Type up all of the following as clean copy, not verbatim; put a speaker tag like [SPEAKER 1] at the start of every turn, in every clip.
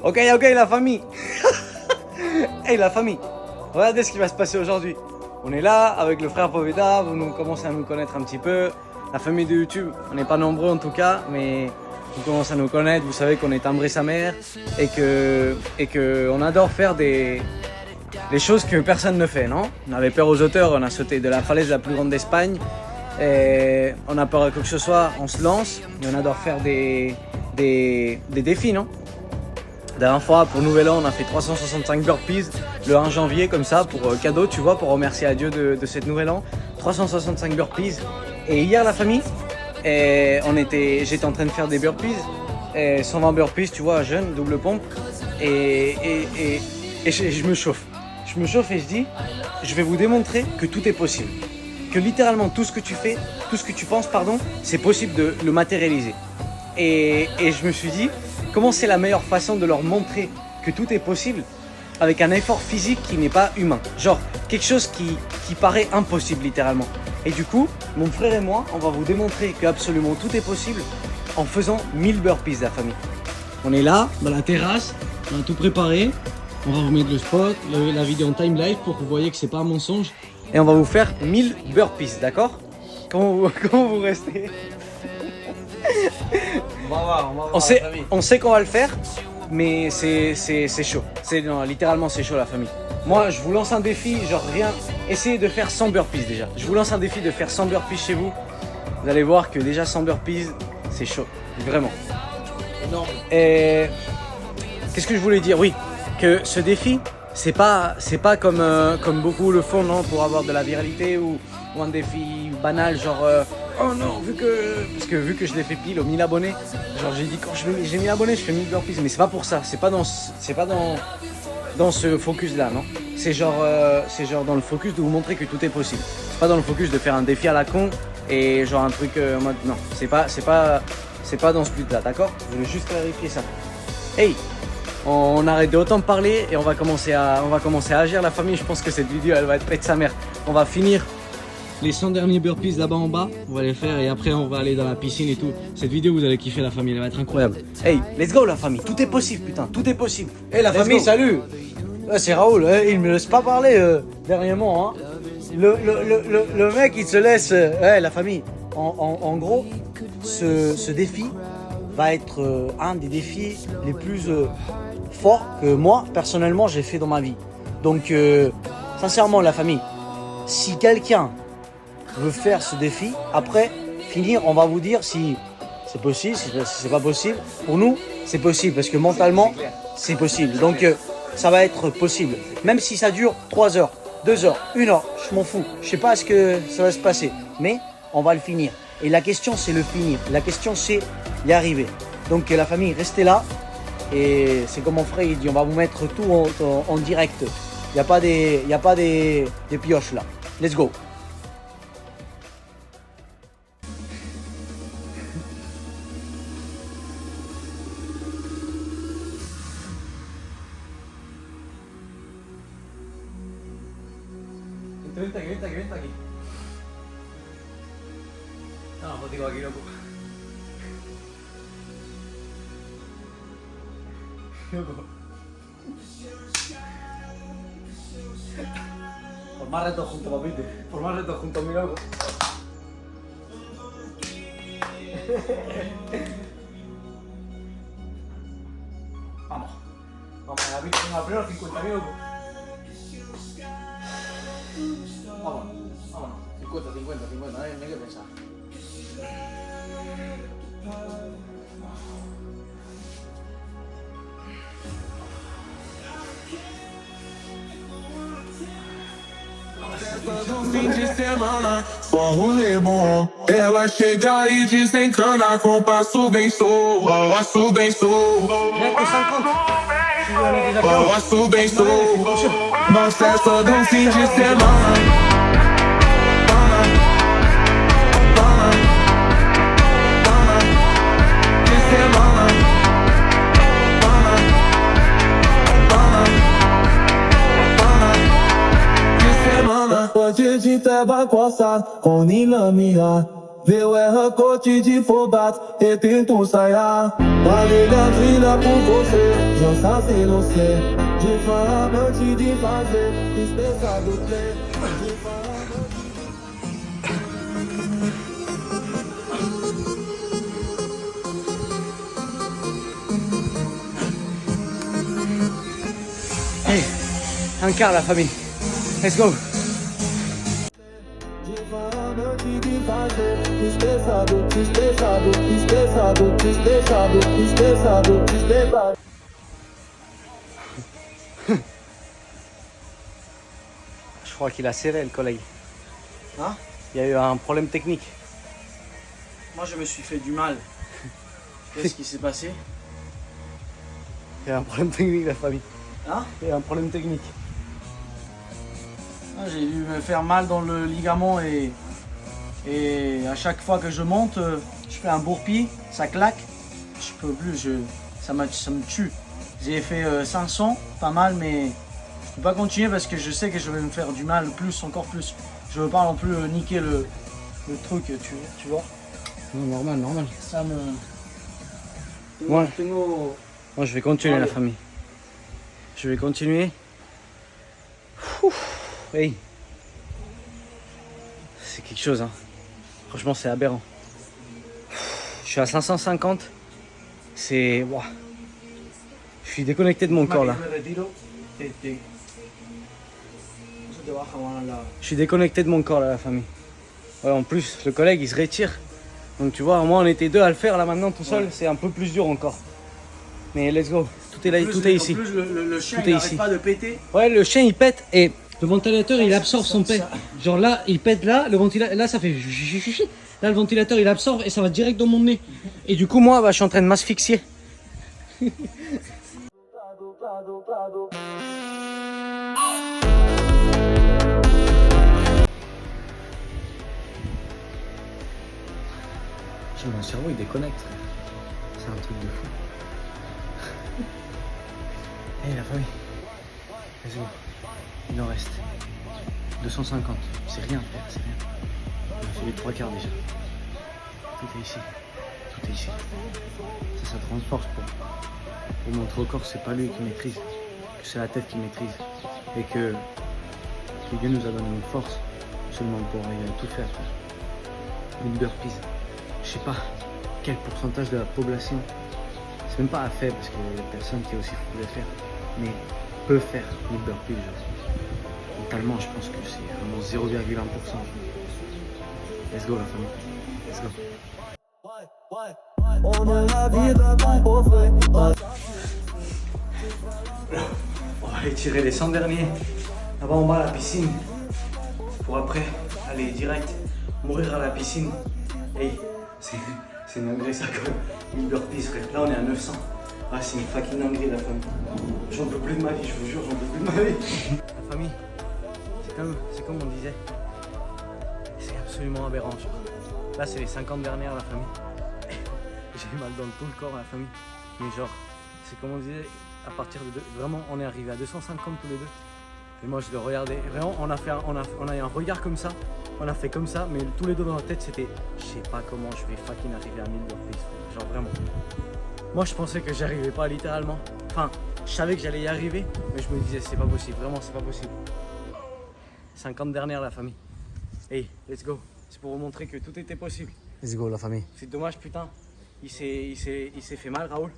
[SPEAKER 1] Ok, la famille. Hey, la famille. Regardez ce qui va se passer aujourd'hui. On est là avec le frère Poveda, vous nous commencez à nous connaître un petit peu. La famille de YouTube, on n'est pas nombreux en tout cas, mais vous commencez à nous connaître. Vous savez qu'on est timbré sa mère et que on adore faire des choses que personne ne fait, non? On avait peur aux auteurs, on a sauté de la falaise la plus grande d'Espagne. Et on a peur à quoi que ce soit, on se lance. Et on adore faire des défis, non? La dernière fois, pour Nouvel An, on a fait 365 burpees le 1 janvier, comme ça, pour cadeau, tu vois, pour remercier à Dieu de cette Nouvel An. 365 burpees. Et hier, la famille, j'étais en train de faire des burpees, 120 burpees, tu vois, jeune, double pompe. Et je me chauffe. Je me chauffe et je dis, je vais vous démontrer que tout est possible. Que littéralement, tout ce que tu fais, tout ce que tu penses, pardon, c'est possible de le matérialiser. Et je me suis dit, comment c'est la meilleure façon de leur montrer que tout est possible avec un effort physique qui n'est pas humain. Genre, quelque chose qui paraît impossible littéralement. Et du coup, mon frère et moi, on va vous démontrer que absolument tout est possible en faisant 1000 burpees, la famille. On est là, dans la terrasse, on a tout préparé. On va vous mettre le spot, la vidéo en time live pour que vous voyez que c'est pas un mensonge. Et on va vous faire 1000 burpees, d'accord? Comment vous restez? On va voir, on sait qu'on va le faire, mais c'est chaud. Non, littéralement, c'est chaud, la famille. Moi, je vous lance un défi, genre rien. Essayez de faire 100 burpees déjà. Je vous lance un défi de faire 100 burpees chez vous. Vous allez voir que déjà 100 burpees, c'est chaud. Vraiment. Énorme. Et qu'est-ce que je voulais dire? Oui, que ce défi, c'est pas comme beaucoup le font, non, pour avoir de la viralité ou un défi banal, genre oh non, vu que je l'ai fait pile aux 1000 abonnés, genre j'ai dit quand j'ai 1000 abonnés, je fais 1000 burpees, mais c'est pas pour ça, c'est pas dans ce focus là, non, c'est genre dans le focus de vous montrer que tout est possible. C'est pas dans le focus de faire un défi à la con et genre un truc en mode non, c'est pas dans ce but là, d'accord? Je voulais juste clarifier ça. Hey, on arrête de autant parler et on va commencer à agir, la famille. Je pense que cette vidéo elle va être près de sa mère. On va finir les 100 derniers burpees là-bas en bas, on va les faire et après on va aller dans la piscine et tout. Cette vidéo vous allez kiffer, la famille, elle va être incroyable. Hey, let's go la famille, tout est possible putain, tout est possible. Hey la famille, salut. C'est Raoul, il me laisse pas parler dernièrement, hein. Le mec il se laisse, la famille. En gros, ce défi va être un des défis les plus forts que moi personnellement j'ai fait dans ma vie. Donc sincèrement la famille, si quelqu'un veut faire ce défi, après finir on va vous dire si c'est possible, si c'est pas possible. Pour nous c'est possible parce que mentalement c'est possible, donc ça va être possible, même si ça dure 3 heures, 2 heures, 1 heure, je m'en fous, je sais pas ce que ça va se passer, mais on va le finir. Et la question c'est le finir, la question c'est y arriver. Donc la famille, restez là, et c'est comme mon frère il dit, on va vous mettre tout en direct, il n'y a pas des pioches là. Let's go. Vente aquí. No, contigo aquí, loco. Loco. Por más retos juntos, papito. Por más retos juntos, mi loco. Vamos. Vamos a la primera 50, mi loco. Vámonos, vámonos. 50, no hay que pensar.
[SPEAKER 2] Fim de semana, só um rolê bom. Ela chega e desencana com passo bem solto, passo bem solto, passo bem solto. Nossa, é só de fim de semana. Hoje de teba coça, com Nilamia. Vê o R-Cote de Fobato e tento ensaiar. Família trilha por você, não sabe não ser. De falante de fazer, espessa do trem.
[SPEAKER 1] Hey, un quart la famille. Let's go. Je crois qu'il a serré le collègue.
[SPEAKER 3] Hein?
[SPEAKER 1] Il y a eu un problème technique.
[SPEAKER 3] Moi je me suis fait du mal. Qu'est-ce qui s'est passé?
[SPEAKER 1] Il y a un problème technique la famille.
[SPEAKER 3] Hein?
[SPEAKER 1] Il y a un problème technique.
[SPEAKER 3] Ah, j'ai dû me faire mal dans le ligament et à chaque fois que je monte, je fais un bourre-pied, ça claque. Je peux plus, ça me tue. J'ai fait 500, pas mal, mais je peux pas continuer parce que je sais que je vais me faire du mal plus, encore plus. Je veux pas non plus niquer le truc, tu vois.
[SPEAKER 1] Non, normal, normal.
[SPEAKER 3] Ça me...
[SPEAKER 1] Ouais. Moi je vais continuer la famille. Je vais continuer. Hey. C'est quelque chose, hein. Franchement, c'est aberrant. Je suis à 550. C'est... Wow. Je suis déconnecté de mon corps, là. Je suis déconnecté de mon corps, là, la famille. Ouais, en plus, le collègue, il se retire. Donc, tu vois, moi, on était deux à le faire, là, maintenant, tout seul. Ouais. C'est un peu plus dur encore. Mais let's go. Tout est là, tout est ici.
[SPEAKER 3] En plus, le chien, il n'arrête pas de péter.
[SPEAKER 1] Ouais, le chien, il pète et... Le ventilateur, il absorbe son pet. Genre là, il pète là, le ventilateur, là, ça fait... Là, le ventilateur, il absorbe et ça va direct dans mon nez. Et du coup, moi, bah, je suis en train de m'asphyxier. Je mon cerveau, il déconnecte. C'est un truc de fou. Hey, la famille. Vas-y. Il en reste 250, c'est rien frère, c'est rien. On a fait les 3 quarts déjà. Tout est ici, tout est ici. Ça te renforce pour montrer au corps que c'est pas lui qui maîtrise, que c'est la tête qui maîtrise. Et que Dieu nous a donné une force seulement pour arriver à tout faire. Une burpees, je sais pas quel pourcentage de la population, c'est même pas à faire parce qu'il y a des personnes qui aussi pouvaient faire, mais peuvent faire une burpees. Mentalement, je pense que c'est vraiment 0,1%. Let's go la famille. Let's go. On va étirer les 100 derniers. Là-bas en bas à la piscine. Pour après aller direct mourir à la piscine. Hey, c'est une dinguerie ça quand même. Une burpees frère. Là on est à 900. Ah c'est une fucking dinguerie la famille. J'en peux plus de ma vie, je vous jure, j'en peux plus de ma vie. La famille. C'est comme on disait, c'est absolument aberrant. Là, c'est les 50 dernières, la famille. J'ai mal dans tout le corps, la famille. Mais genre, c'est comme on disait, à partir de... Vraiment, on est arrivé à 250 tous les deux. Et moi, je le regardais. Vraiment, on a eu un regard comme ça. On a fait comme ça, mais tous les deux dans la tête, c'était... Je sais pas comment je vais fucking arriver à 1000 burpees. Genre, vraiment. Moi, je pensais que j'y arrivais pas, littéralement. Enfin, je savais que j'allais y arriver, mais je me disais, c'est pas possible. Vraiment, c'est pas possible. 50 dernières la famille. Hey, let's go. C'est pour vous montrer que tout était possible. Let's go la famille. C'est dommage putain. Il s'est fait mal Raoul.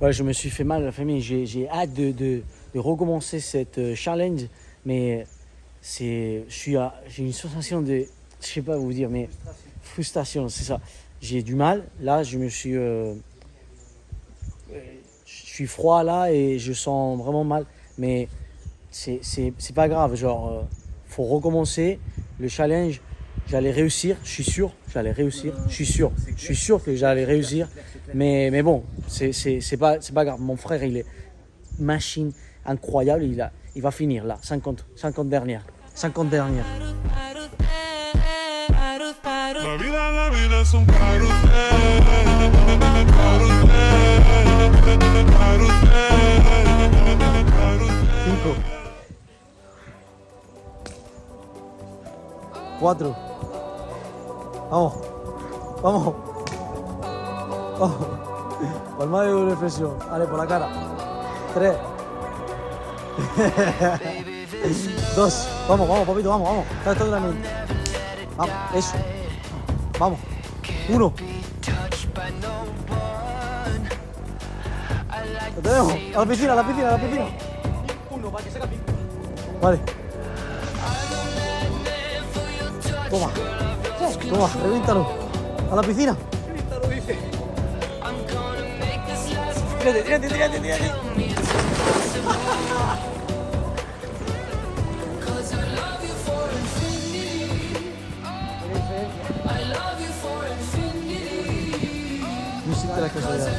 [SPEAKER 1] Ouais, je me suis fait mal la famille. J'ai hâte de recommencer cette challenge. Mais j'ai une sensation de... Je sais pas vous dire mais... Frustration, c'est ça. J'ai du mal. Là, je suis froid là et je sens vraiment mal. Mais... C'est pas grave, genre, faut recommencer le challenge, j'allais réussir, je suis sûr, j'allais réussir, je suis sûr que j'allais réussir, mais bon, c'est pas grave, mon frère il est machine incroyable, il va finir là, 50 dernières.
[SPEAKER 2] La vida es un carrusel.
[SPEAKER 1] Cinco. 4
[SPEAKER 3] Vamos. Vamos. Vamos. Palma de reflexión. Vale, por la cara. 3. 2. Vamos, vamos, papito, vamos, vamos. Está todo en la mente. Vamos, eso. Vamos. 1. Lo tenemos. A la piscina, a la piscina, a la piscina.
[SPEAKER 1] 1 para que se capi.
[SPEAKER 3] Vale. Toma. Toma, reviéntalo. A la piscina.
[SPEAKER 1] Lo dice. Tírate, tírate, tírate, tírate.
[SPEAKER 3] No existe la casualidad.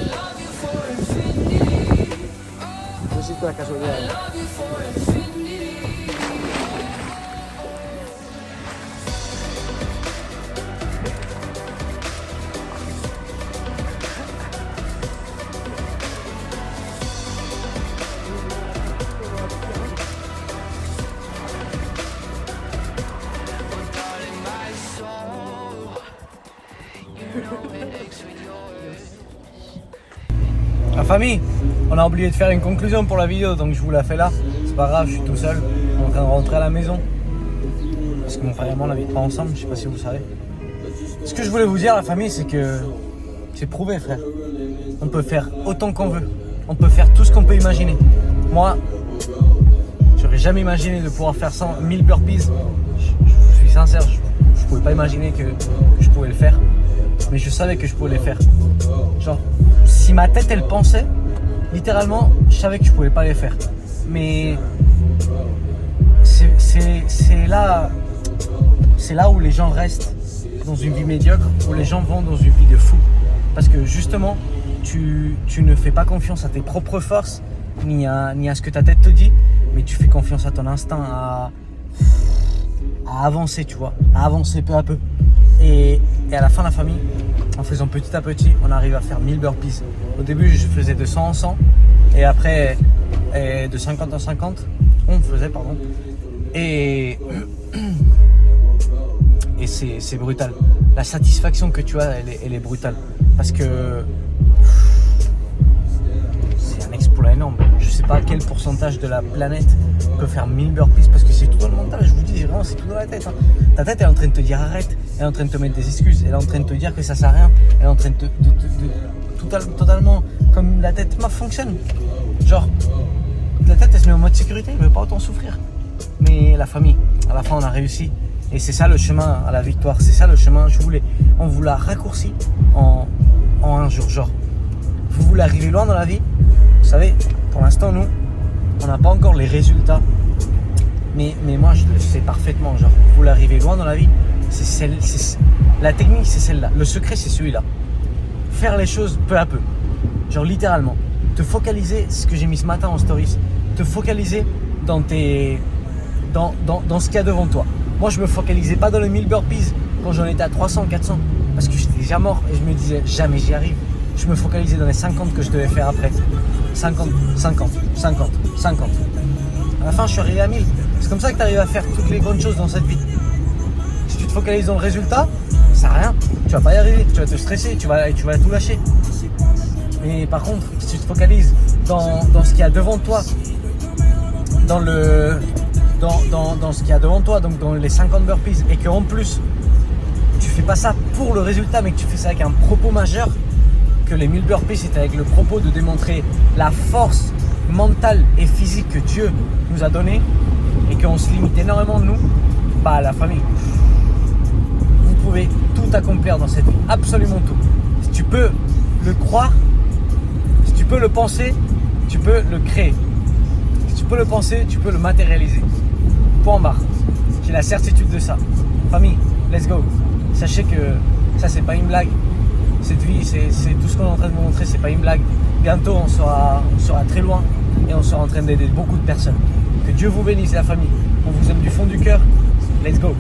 [SPEAKER 3] No existe la casualidad.
[SPEAKER 1] La famille, on a oublié de faire une conclusion pour la vidéo, donc je vous la fais là. C'est pas grave, je suis tout seul, on est en train de rentrer à la maison. Parce que mon frère et moi on n'habite pas ensemble, je sais pas si vous le savez. Ce que je voulais vous dire, la famille, c'est que c'est prouvé, frère. On peut faire autant qu'on veut, on peut faire tout ce qu'on peut imaginer. Moi, j'aurais jamais imaginé de pouvoir faire 1000 burpees. Je suis sincère, je pouvais pas imaginer que je pouvais le faire. Mais je savais que je pouvais les faire. Genre, si ma tête elle pensait, littéralement, je savais que je pouvais pas les faire. Mais c'est là où les gens restent dans une vie médiocre, où les gens vont dans une vie de fou. Parce que justement, tu ne fais pas confiance à tes propres forces, ni à ce que ta tête te dit, mais tu fais confiance à ton instinct à avancer, tu vois, à avancer peu à peu. Et à la fin, la famille, en faisant petit à petit, on arrive à faire 1000 burpees. Au début, je faisais de 100 en 100. Et après, de 50 en 50. On faisait, pardon. Et c'est brutal. La satisfaction que tu as, elle est brutale. Parce que c'est un exploit énorme. Je sais pas quel pourcentage de la planète peut faire 1000 burpees parce que c'est tout dans le mental. Je vous dis, vraiment, c'est tout dans la tête. Hein. Ta tête est en train de te dire arrête. Elle est en train de te mettre des excuses. Elle est en train de te dire que ça sert à rien. Elle est en train de totalement comme la tête fonctionne. Genre, la tête elle se met en mode sécurité. Elle veut pas autant souffrir. Mais la famille, à la fin, on a réussi. Et c'est ça le chemin à la victoire. C'est ça le chemin. On vous l'a raccourci en un jour. Genre, vous voulez arriver loin dans la vie. Vous savez, pour l'instant, nous, on n'a pas encore les résultats. Mais moi, je le sais parfaitement. Genre, vous voulez arriver loin dans la vie. La technique, c'est celle-là. Le secret, c'est celui-là. Faire les choses peu à peu. Genre, littéralement. Te focaliser, c'est ce que j'ai mis ce matin en stories. Te focaliser dans ce qu'il y a devant toi. Moi, je me focalisais pas dans les 1000 burpees quand j'en étais à 300, 400. Parce que j'étais déjà mort et je me disais, jamais j'y arrive. Je me focalisais dans les 50 que je devais faire après. 50, 50, 50, 50. À la fin, je suis arrivé à 1000. C'est comme ça que tu arrives à faire toutes les bonnes choses dans cette vie. Si tu te focalises dans le résultat, ça sert à rien. Tu vas pas y arriver, tu vas te stresser, tu vas tout lâcher. Mais par contre, si tu te focalises dans ce qu'il y a devant toi, dans ce qu'il y a devant toi, donc dans les 50 burpees, et qu'en plus, tu fais pas ça pour le résultat, mais que tu fais ça avec un propos majeur, que les 1000 burpees, c'était avec le propos de démontrer la force mentale et physique que Dieu nous a donnée, et qu'on se limite énormément de nous, bah la famille, vous pouvez tout accomplir dans cette vie, absolument tout. Si tu peux le croire, si tu peux le penser, tu peux le créer. Si tu peux le penser, tu peux le matérialiser. Point barre. J'ai la certitude de ça. Famille, let's go. Sachez que ça, c'est pas une blague. Cette vie, c'est tout ce qu'on est en train de vous montrer, c'est pas une blague. Bientôt, on sera très loin et on sera en train d'aider beaucoup de personnes. Que Dieu vous bénisse, la famille. On vous aime du fond du cœur. Let's go.